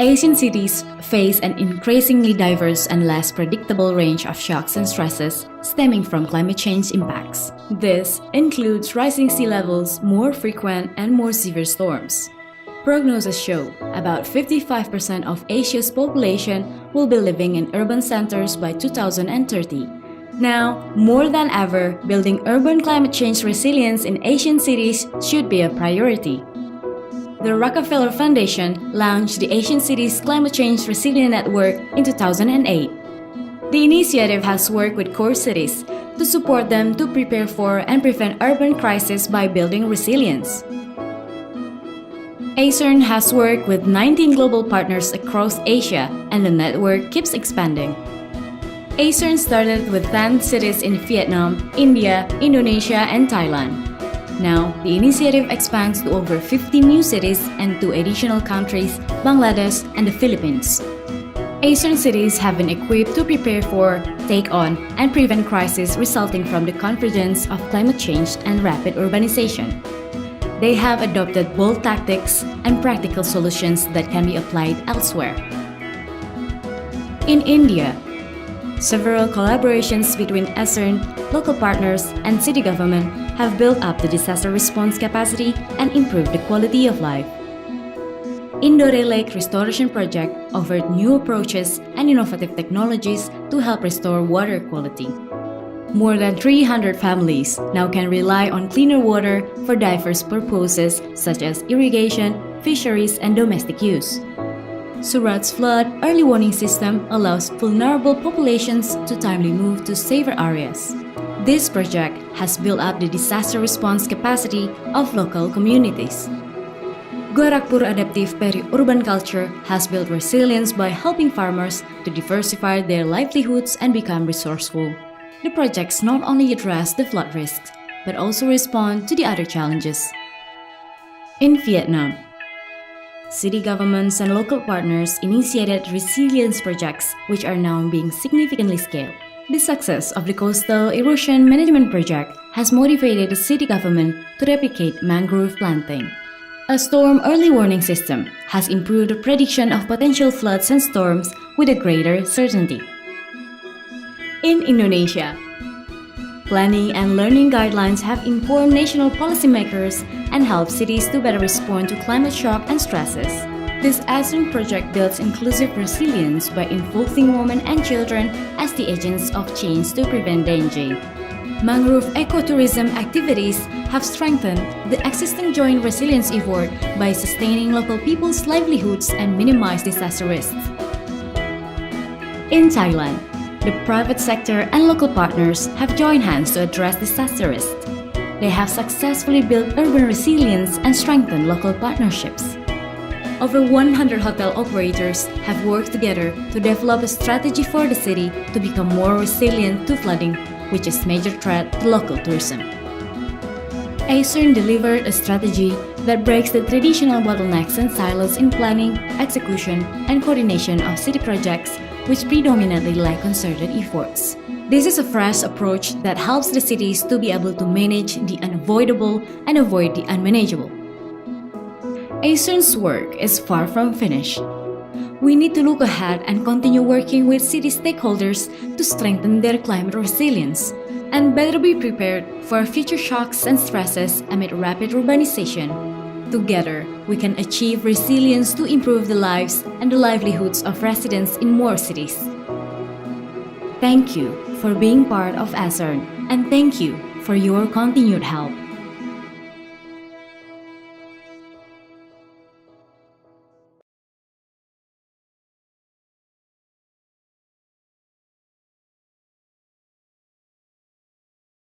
Asian cities face an increasingly diverse and less predictable range of shocks and stresses stemming from climate change impacts. This includes rising sea levels, more frequent and more severe storms. Prognosis show about 55% of Asia's population will be living in urban centers by 2030. Now, more than ever, building urban climate change resilience in Asian cities should be a priority. The Rockefeller Foundation launched the Asian Cities Climate Change Resilience Network in 2008. The initiative has worked with core cities to support them to prepare for and prevent urban crises by building resilience. ACCCRN has worked with 19 global partners across Asia, and the network keeps expanding. ACCCRN started with 10 cities in Vietnam, India, Indonesia, and Thailand. Now, the initiative expands to over 50 new cities and 2 additional countries, Bangladesh and the Philippines. ACCCRN cities have been equipped to prepare for, take on, and prevent crises resulting from the convergence of climate change and rapid urbanization. They have adopted bold tactics and practical solutions that can be applied elsewhere. In India, several collaborations between ACCCRN, local partners, and city government have built up the disaster response capacity and improved the quality of life. Indore Lake Restoration Project offered new approaches and innovative technologies to help restore water quality. More than 300 families now can rely on cleaner water for diverse purposes such as irrigation, fisheries, and domestic use. Surat's flood early warning system allows vulnerable populations to timely move to safer areas. This project has built up the disaster response capacity of local communities. Gorakhpur Adaptive Peri-Urban Culture has built resilience by helping farmers to diversify their livelihoods and become resourceful. The projects not only address the flood risks, but also respond to the other challenges. In Vietnam, city governments and local partners initiated resilience projects which are now being significantly scaled. The success of the Coastal Erosion Management Project has motivated the city government to replicate mangrove planting. A storm early warning system has improved the prediction of potential floods and storms with a greater certainty. In Indonesia, planning and learning guidelines have informed national policymakers and helped cities to better respond to climate shock and stresses. This ACCCRN project builds inclusive resilience by involving women and children as the agents of change to prevent danger. Mangrove ecotourism activities have strengthened the existing joint resilience effort by sustaining local people's livelihoods and minimize disaster risks. In Thailand, the private sector and local partners have joined hands to address disaster risks. They have successfully built urban resilience and strengthened local partnerships. Over 100 hotel operators have worked together to develop a strategy for the city to become more resilient to flooding, which is a major threat to local tourism. ACCCRN delivered a strategy that breaks the traditional bottlenecks and silos in planning, execution, and coordination of city projects, which predominantly lack concerted efforts. This is a fresh approach that helps the cities to be able to manage the unavoidable and avoid the unmanageable. ACCCRN's work is far from finished. We need to look ahead and continue working with city stakeholders to strengthen their climate resilience and better be prepared for future shocks and stresses amid rapid urbanization. Together, we can achieve resilience to improve the lives and the livelihoods of residents in more cities. Thank you for being part of ACCCRN, and thank you for your continued help.